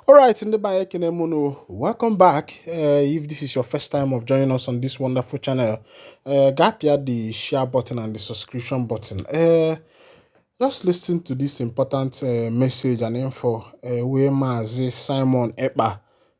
All right, Ndeba Ekenemono, welcome back. If this is your first time of joining us on this wonderful channel, gap here the share button and the subscription button. Just listen to this important message and info. Where Mazi Simon Ekpa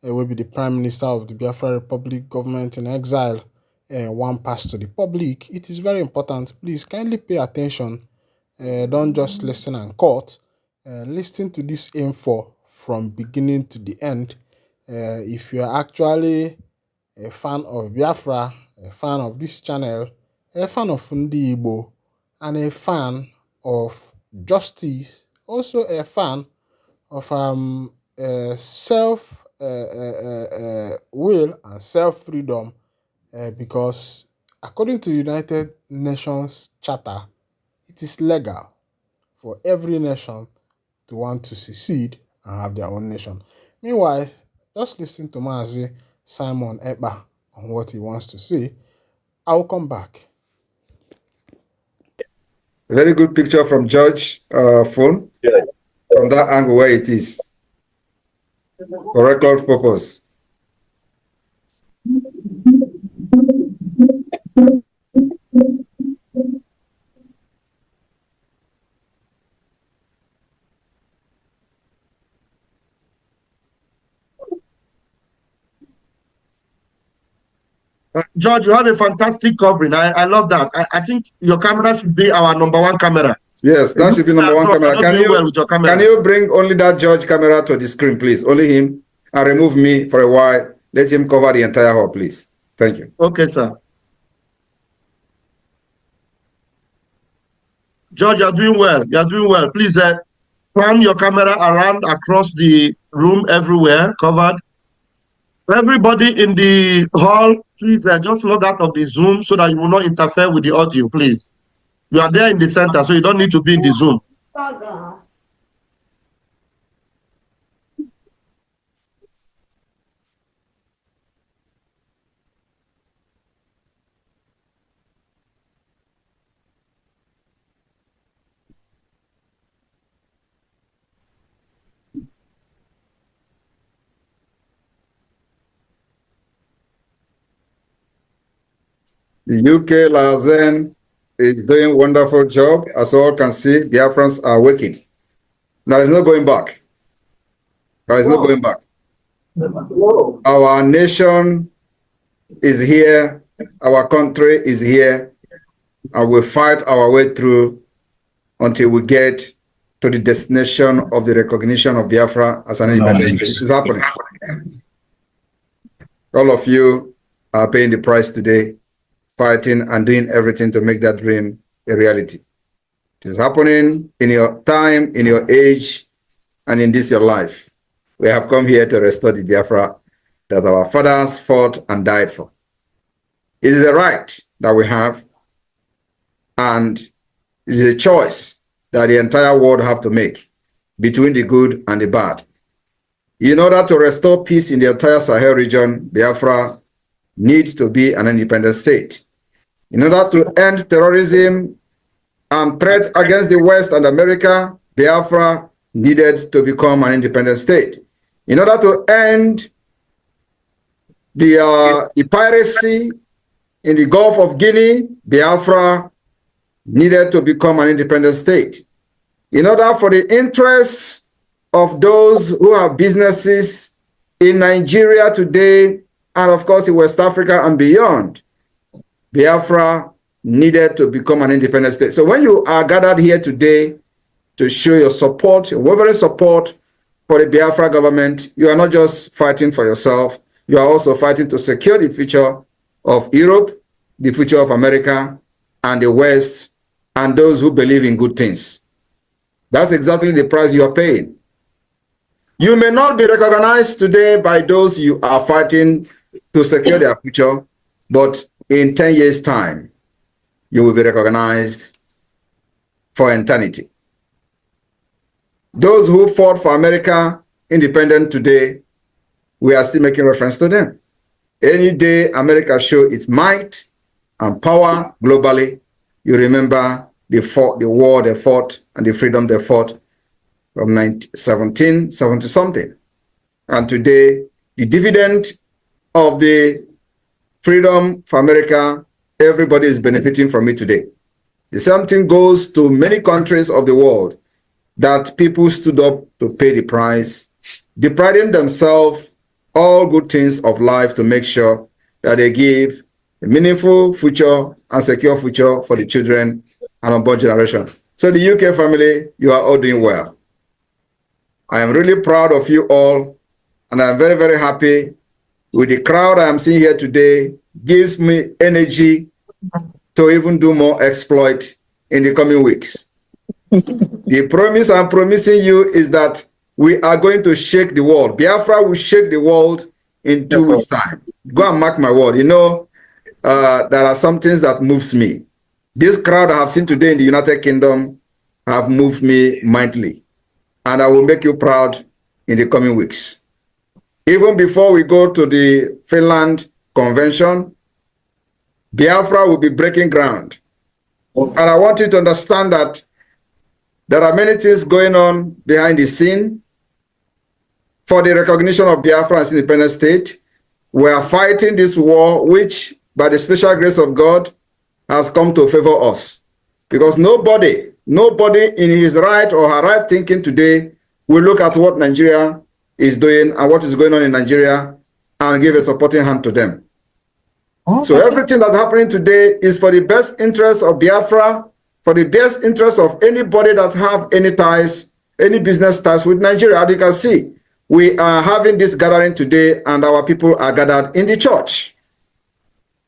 will be the Prime Minister of the Biafra Republic government in exile. One pass to the public. It is very important. Please kindly pay attention. Don't just listen and cut. Listen to this info from beginning to the end. If you are actually a fan of Biafra, a fan of this channel, a fan of Ndi Igbo, and a fan of justice, also a fan of self will and self freedom, because according to United Nations Charter, it is legal for every nation to want to secede and have their own nation. Meanwhile, just listen to Mazi Simon Ekpa on what he wants to say. I'll come back. Very good picture from George phone, from that angle where it is, for record purpose. George, you have a fantastic covering. I love that. I think your camera should be our #1 camera. Yes, that should be #1 camera. Can you bring only that George camera to the screen, please? Only him, and remove me for a while. Let him cover the entire hall, please. Thank you. Okay, sir. George, you're doing well. You're doing well. Please pan your camera around across the room, everywhere, covered. Everybody in the hall, please just log out of the Zoom so that you will not interfere with the audio, please. You are there in the center, so you don't need to be in the Zoom. The UK Lazen is doing a wonderful job. As all can see, Biafrans are working. There is no going back. There is no going back. Our nation is here. Our country is here. And we'll fight our way through until we get to the destination of the recognition of Biafra as an independent state. It is happening. All of you are paying the price today, fighting and doing everything to make that dream a reality. It is happening in your time, in your age, and in this your life. We have come here to restore the Biafra that our fathers fought and died for. It is a right that we have, and it is a choice that the entire world have to make between the good and the bad. In order to restore peace in the entire Sahel region, Biafra needs to be an independent state. In order to end terrorism and threats against the West and America, Biafra needed to become an independent state. In order to end the piracy in the Gulf of Guinea, Biafra needed to become an independent state. In order for the interests of those who have businesses in Nigeria today, and of course in West Africa and beyond, Biafra needed to become an independent state. So when you are gathered here today to show your support, your unwavering support for the Biafra government, you are not just fighting for yourself, you are also fighting to secure the future of Europe, the future of America, and the West, and those who believe in good things. That's exactly the price you are paying. You may not be recognized today by those you are fighting to secure their future, but in 10 years' time, you will be recognized for eternity. Those who fought for America independent today, we are still making reference to them. Any day America show its might and power globally, you remember the war they fought and the freedom they fought from 1770 something. And today, the dividend of the freedom for America, everybody is benefiting from it today. The same thing goes to many countries of the world that people stood up to pay the price, depriving themselves all good things of life to make sure that they give a meaningful future and secure future for the children and unborn generation. So the UK family, you are all doing well. I am really proud of you all, and I'm very, very happy with the crowd I am seeing here today. Gives me energy to even do more exploit in the coming weeks. The promise I'm promising you is that we are going to shake the world. Biafra will shake the world in 2 weeks' time. Go and mark my word. You know, there are some things that moves me. This crowd I have seen today in the United Kingdom have moved me mightily. And I will make you proud in the coming weeks. Even before we go to the Finland Convention, Biafra will be breaking ground. And I want you to understand that there are many things going on behind the scene for the recognition of Biafra as an independent state. We are fighting this war, which, by the special grace of God, has come to favor us. Because nobody in his right or her right thinking today will look at what Nigeria is doing and what is going on in Nigeria and give a supporting hand to them. So everything that's happening today is for the best interest of Biafra, for the best interest of anybody that have any ties, any business ties with Nigeria. As you can see, we are having this gathering today and our people are gathered in the church.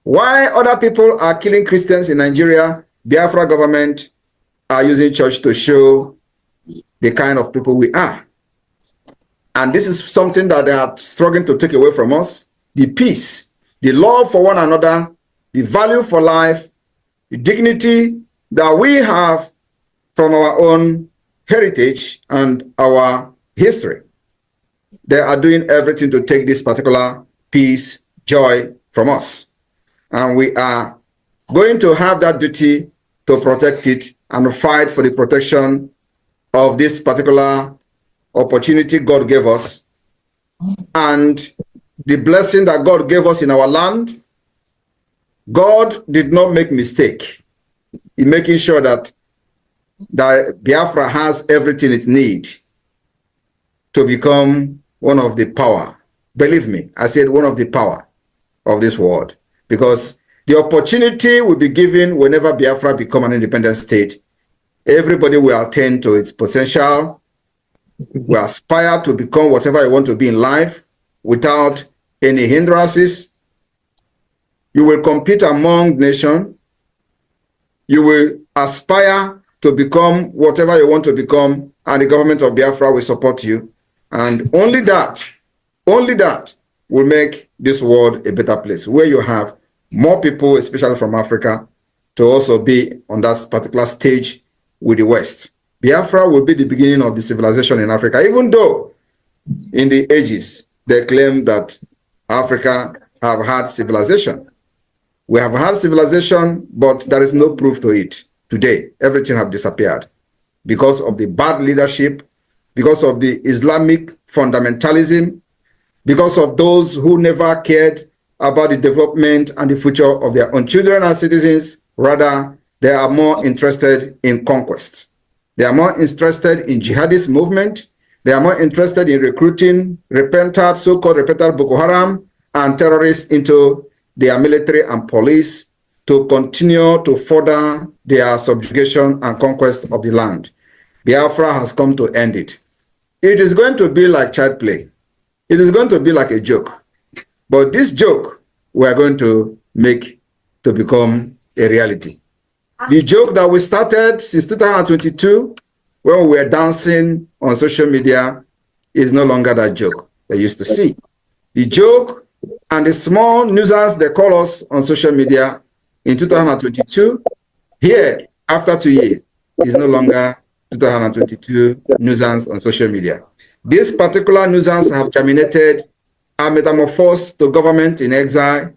Why other people are killing Christians in Nigeria, Biafra government are using church to show the kind of people we are. And this is something that they are struggling to take away from us. The peace, the love for one another, the value for life, the dignity that we have from our own heritage and our history. They are doing everything to take this particular peace, joy from us. And we are going to have that duty to protect it and fight for the protection of this particular opportunity God gave us and the blessing that God gave us in our land. God did not make mistake in making sure that Biafra has everything it needs to become one of the power. Believe me, I said one of the power of this world, because the opportunity will be given whenever Biafra become an independent state. Everybody will attain to its potential, will aspire to become whatever you want to be in life without any hindrances. You will compete among nations. You will aspire to become whatever you want to become, and the government of Biafra will support you. And only that will make this world a better place, where you have more people, especially from Africa, to also be on that particular stage with the West. Biafra will be the beginning of the civilization in Africa, even though in the ages they claim that Africa have had civilization. We have had civilization, but there is no proof to it. Today, everything have disappeared because of the bad leadership, because of the Islamic fundamentalism, because of those who never cared about the development and the future of their own children and citizens. Rather, they are more interested in conquest. They are more interested in jihadist movement. They are more interested in recruiting repentant, so-called repentant Boko Haram and terrorists into their military and police to continue to further their subjugation and conquest of the land. Biafra has come to end it. It is going to be like child play. It is going to be like a joke. But this joke we are going to make to become a reality. The joke that we started since 2022, when we were dancing on social media, is no longer that joke they used to see. The joke and the small nuisance they call us on social media in 2022, here, after 2 years, is no longer 2022 nuisance on social media. This particular nuisance have germinated and metamorphosed to government in exile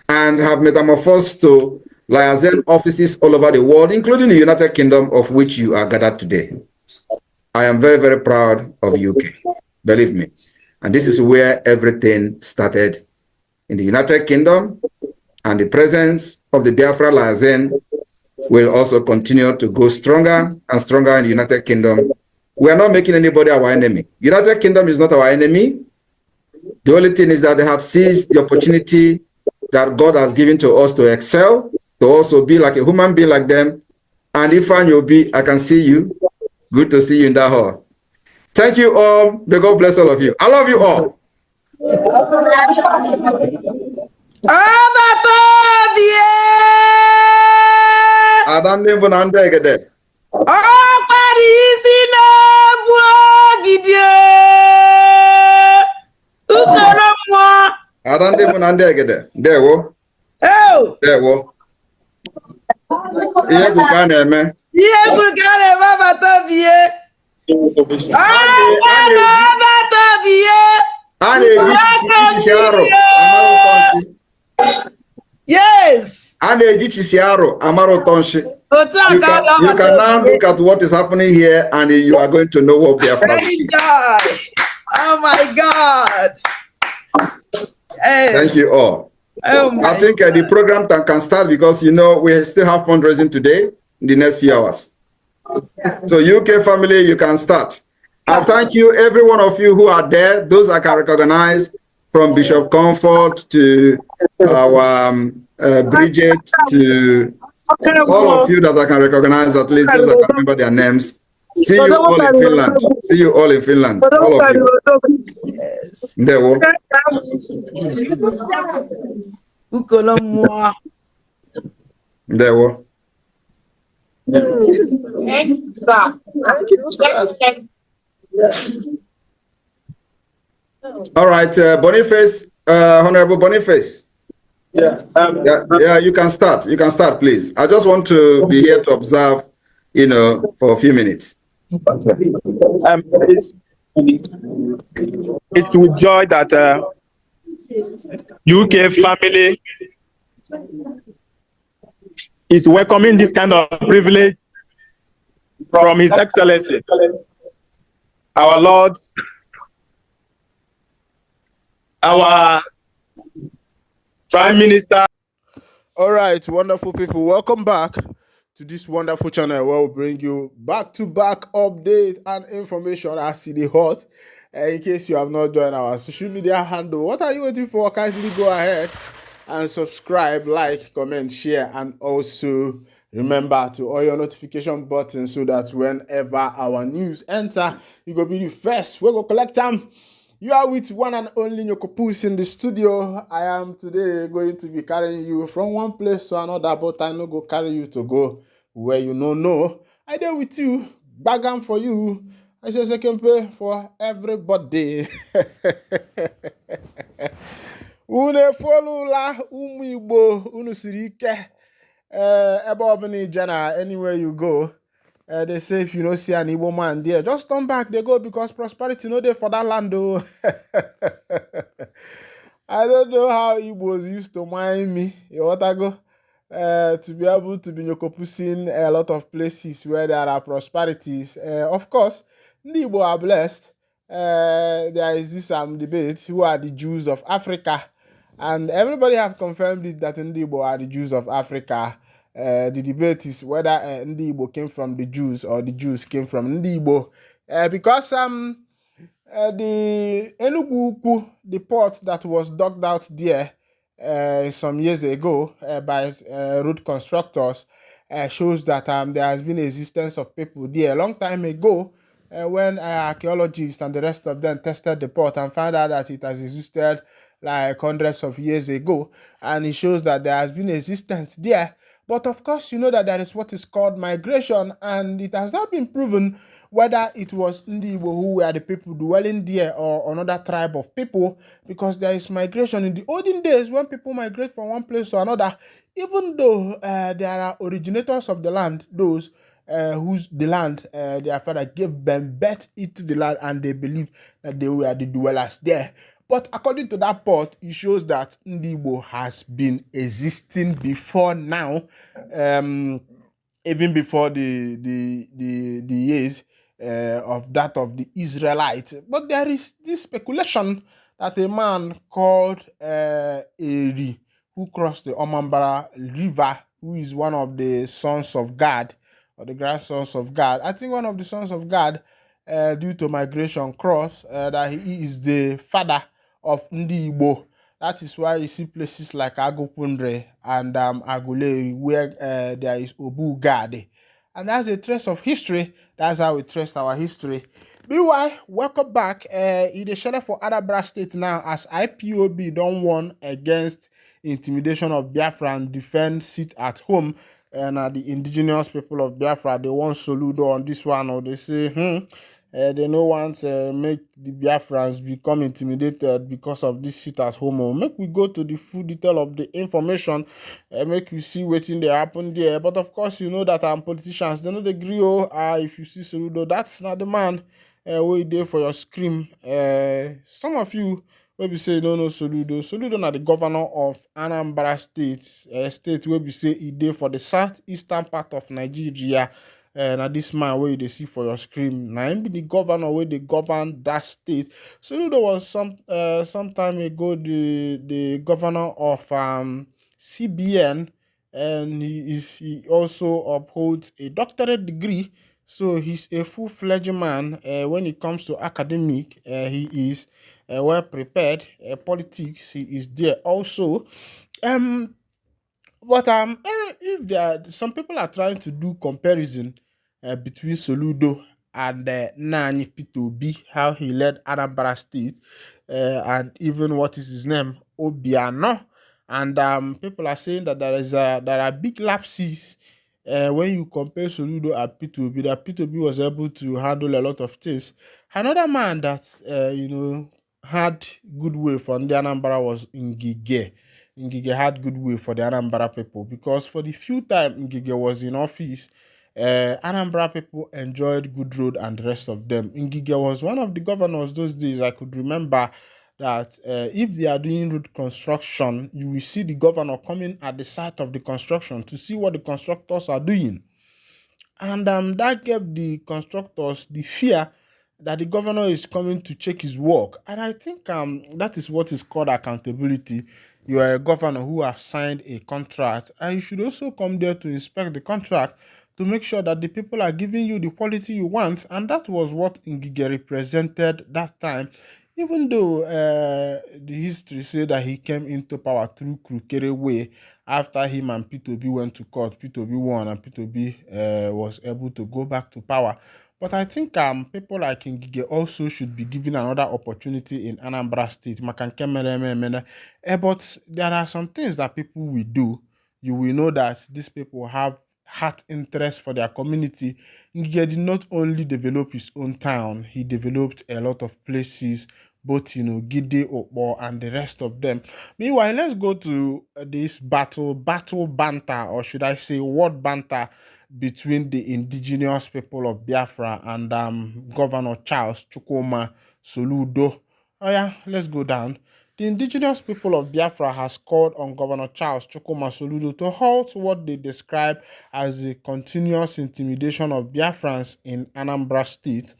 and have metamorphosed to liaison offices all over the world, including the United Kingdom, of which you are gathered today. I am very, very proud of UK. Believe me. And this is where everything started in the United Kingdom, and the presence of the Biafra Liaison will also continue to go stronger and stronger in the United Kingdom. We are not making anybody our enemy. United Kingdom is not our enemy. The only thing is that they have seized the opportunity that God has given to us to excel, to also be like a human being like them. And if you'll be, I can see you. Good to see you in that hall. Thank you all. May God bless all of you. I love you all. Yes. You can now look at what is happening here, and you are going to know what Biafra is. Oh my God. Yes. Thank you all. I think the program can start, because we still have fundraising today in the next few hours. So UK family, you can start. And thank you, every one of you who are there, those I can recognize, from Bishop Comfort to our Bridget, to all of you that I can recognize, at least those I can remember their names. See you all in Finland. See you all in Finland. All of you. Yes. There we There we All right, Boniface, Honorable Boniface. Yeah, you can start. You can start, please. I just want to be here to observe, for a few minutes. It's with joy that UK family is welcoming this kind of privilege from His Excellency, our Lord, our Prime Minister. All right, wonderful people, welcome back to this wonderful channel where we bring you back-to-back update and information as the hot. In case you have not joined our social media handle, what are you waiting for? Kindly go ahead and subscribe, like, comment, share, and also remember to on your notification button so that whenever our news enter, you go be the first. We go collect them. You are with one and only Nyokopus in the studio. I am today going to be carrying you from one place to another, but I no go carry you to go where you no know. I there with you, bagam for you. I say second pay for everybody. Unu folula umu Igbo, unu siri ike. Ebe ọbụla ije na anywhere you go. They say if you don't see an Igbo man there, just turn back, they go, because prosperity no dey for that land. Oh. I don't know how Igbos used to mind me, what I go, to be able to be Nyokopusing a lot of places where there are prosperities. Of course, the Igbo are blessed. There is this debate, who are the Jews of Africa? And everybody have confirmed it that the Igbo are the Jews of Africa. The debate is whether Ndi Igbo came from the Jews or the Jews came from Ndi Igbo. Because the Enugu Ukwu, the port that was dug out there some years ago by road constructors, shows that there has been existence of people there a long time ago, when archaeologists and the rest of them tested the port and found out that it has existed like hundreds of years ago, and it shows that there has been existence there. But of course, you know that there is what is called migration, and it has not been proven whether it was Ndi Igbo who were the people dwelling there or another tribe of people, because there is migration. In the olden days, when people migrate from one place to another, even though there are originators of the land, those whose the land their father gave them birth into the land, and they believe that they were the dwellers there. But according to that part, it shows that Ndi Igbo has been existing before now, even before the years of that of the Israelites. But there is this speculation that a man called Eri, who crossed the Omambara River, who is one of the sons of God or the grandsons of God. I think one of the sons of God, due to migration cross, that he is the father of Ndi Igbo. That is why you see places like Agopundre and Aguleri where there is Obu Gade. And that's a trace of history. That's how we trace our history. Meanwhile, welcome back. In the shadow for Anambra State now, as IPOB don't won against intimidation of Biafra and defend seat at home, and the indigenous people of Biafra, they want Soludo on this one, or they say, they no want make the Biafrans become intimidated because of this seat at home. Or make we go to the full detail of the information, make you see wetin dey happen there. But of course, you know that politicians, they no dey gree. If you see Soludo, that's not the man wey dey for your screen. Some of you wey be say no know Soludo. Soludo na the governor of Anambra State, state wey be say e dey for the southeastern part of Nigeria. Na this man wey you dey see for your screen, na him be the governor wey dey govern that state. Soludo was some time ago the governor of CBN, and he also upholds a doctorate degree. So he's a full-fledged man. When it comes to academic, he is well prepared. Politics, he is there also. But if there are some people are trying to do comparison between Soludo and Nani Peter Obi, how he led Anambra State, and even what is his name, Obiano, and people are saying that there are big lapses when you compare Soludo and Peter Obi. That Peter Obi was able to handle a lot of things. Another man that had good way for the Anambra was Ngige. Ngige had good will for the Anambra people, because for the few time Ngige was in office, Anambra people enjoyed good road and the rest of them. Ngige was one of the governors those days. I could remember that if they are doing road construction, you will see the governor coming at the site of the construction to see what the constructors are doing. And that gave the constructors the fear that the governor is coming to check his work. And I think that is what is called accountability. You are a governor who has signed a contract, and you should also come there to inspect the contract to make sure that the people are giving you the quality you want. And that was what Ngige represented that time. Even though the history said that he came into power through Krukere way, after him and P2B went to court, P2B won, and P2B was able to go back to power. But I think people like Ngige also should be given another opportunity in Anambra State. But there are some things that people will do. You will know that these people have heart interest for their community. Ngige did not only develop his own town, he developed a lot of places, both Gide, Okpo, and the rest of them. Meanwhile, let's go to this battle banter, or should I say word banter, between the indigenous people of Biafra and Governor Charles Chukwuma Soludo. Oh yeah, let's go down. The indigenous people of Biafra has called on Governor Charles Chukwuma Soludo to halt what they describe as the continuous intimidation of Biafrans in Anambra State.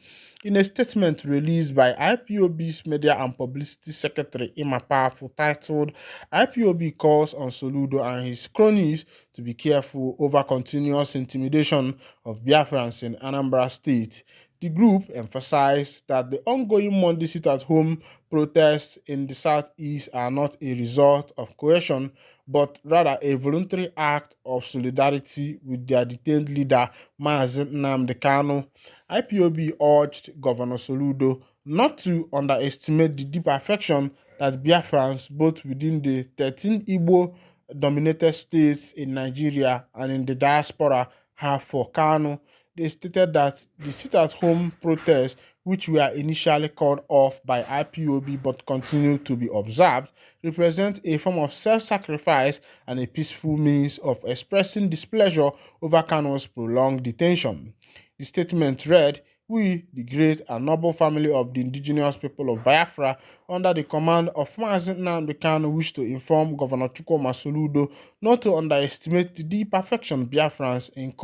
In a statement released by IPOB's Media and Publicity Secretary Ima Powerful titled, IPOB calls on Soludo and his cronies to be careful over continuous intimidation of Biafrans in Anambra State. The group emphasized that the ongoing Monday sit-at-home protests in the southeast are not a result of coercion, but rather a voluntary act of solidarity with their detained leader, Mazen Nnamdi Kanu. IPOB urged Governor Soludo not to underestimate the deep affection that Biafrans, both within the 13 Igbo-dominated states in Nigeria and in the diaspora, have for Kanu. They stated that the sit-at-home protests, which were initially called off by IPOB but continue to be observed, represent a form of self-sacrifice and a peaceful means of expressing displeasure over Kanu's prolonged detention. The statement read, "We, the great and noble family of the indigenous people of Biafra, under the command of Mazen Nnamdi Kanu, wish to inform Governor Chukwuma Soludo not to underestimate the deep affection Biafrans in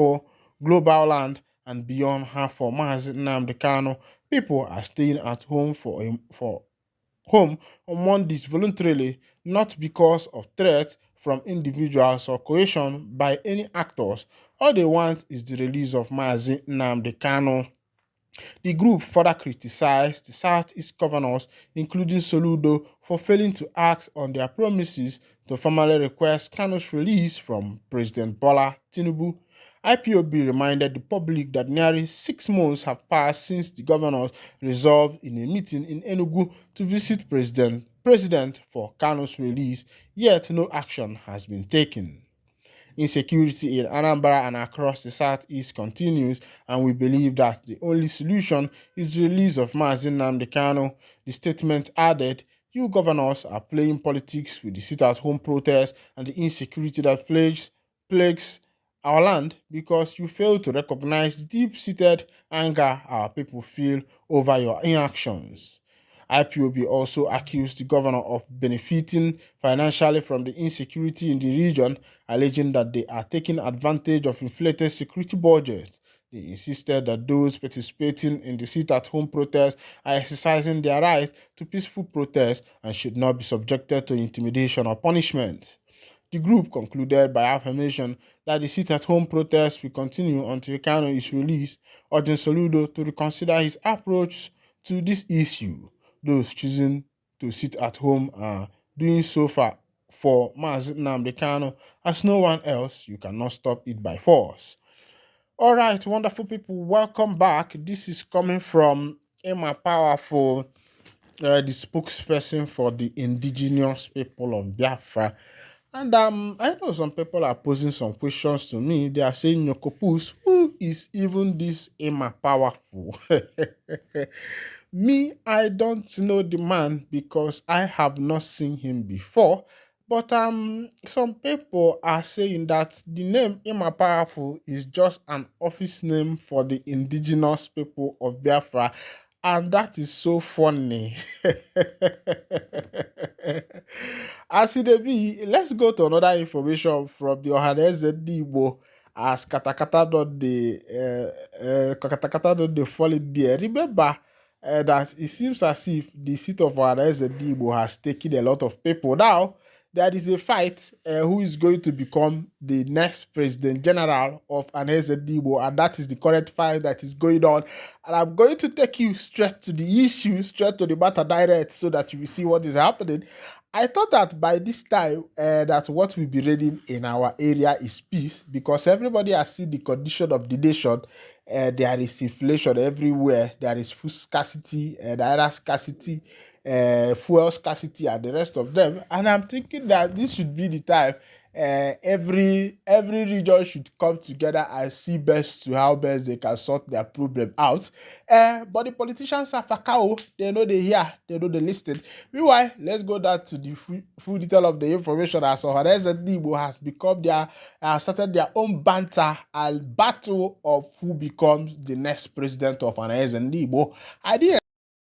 global land and beyond half for Mazi Nnamdi Kanu, people are staying at home for home on Mondays voluntarily, not because of threats from individuals or coercion by any actors. All they want is the release of Mazi Nnamdi Kanu. The group further criticized the Southeast governors, including Soludo, for failing to act on their promises to formally request Kanu's release from President Bola Tinubu. IPOB reminded the public that nearly 6 months have passed since the governors resolved in a meeting in Enugu to visit President for Kanu's release, yet no action has been taken. Insecurity in Anambra and across the southeast continues, and we believe that the only solution is the release of Mazi Nnamdi Kanu. The statement added, "You governors are playing politics with the sit-at-home protests and the insecurity that plagues our land because you fail to recognize the deep-seated anger our people feel over your inactions." IPOB also accused the governor of benefiting financially from the insecurity in the region, alleging that they are taking advantage of inflated security budgets. They insisted that those participating in the sit-at-home protest are exercising their right to peaceful protest and should not be subjected to intimidation or punishment. The group concluded by affirmation that the sit-at-home protest will continue until Kano is released, urging Soludo to reconsider his approach to this issue. Those choosing to sit at home are doing so for Mazi Nnamdi Kanu, as no one else. You cannot stop it by force. All right, wonderful people, welcome back. This is coming from Emma Powerful, the spokesperson for the indigenous people of Biafra. And I know some people are posing some questions to me. They are saying, Nyokopus, who is even this Emma Powerful? Me, I don't know the man because I have not seen him before. But some people are saying that the name Emma Powerful is just an office name for the indigenous people of Biafra, and that is so funny. As it be, let's go to another information from the Ohaneze Igbo as katakata don't dey fall it there. Remember that it seems as if the seat of Ohaneze Igbo has taken a lot of people. Now, there is a fight who is going to become the next president general of Ohaneze Igbo, and that is the current fight that is going on. And I'm going to take you straight to the issue, straight to the matter direct, so that you will see what is happening. I thought that by this time that what we'll be reading in our area is peace, because everybody has seen the condition of the nation. There is inflation everywhere. There is food scarcity, data scarcity, fuel scarcity, and the rest of them. And I'm thinking that this should be the time every region should come together and see best to how best they can sort their problem out. But the politicians are fakao. They know they hear, they know they listen. Meanwhile, let's go down to the full detail of the information as Ohaneze Igbo has become their started their own banter and battle of who becomes the next president of Ohaneze Igbo. I didn't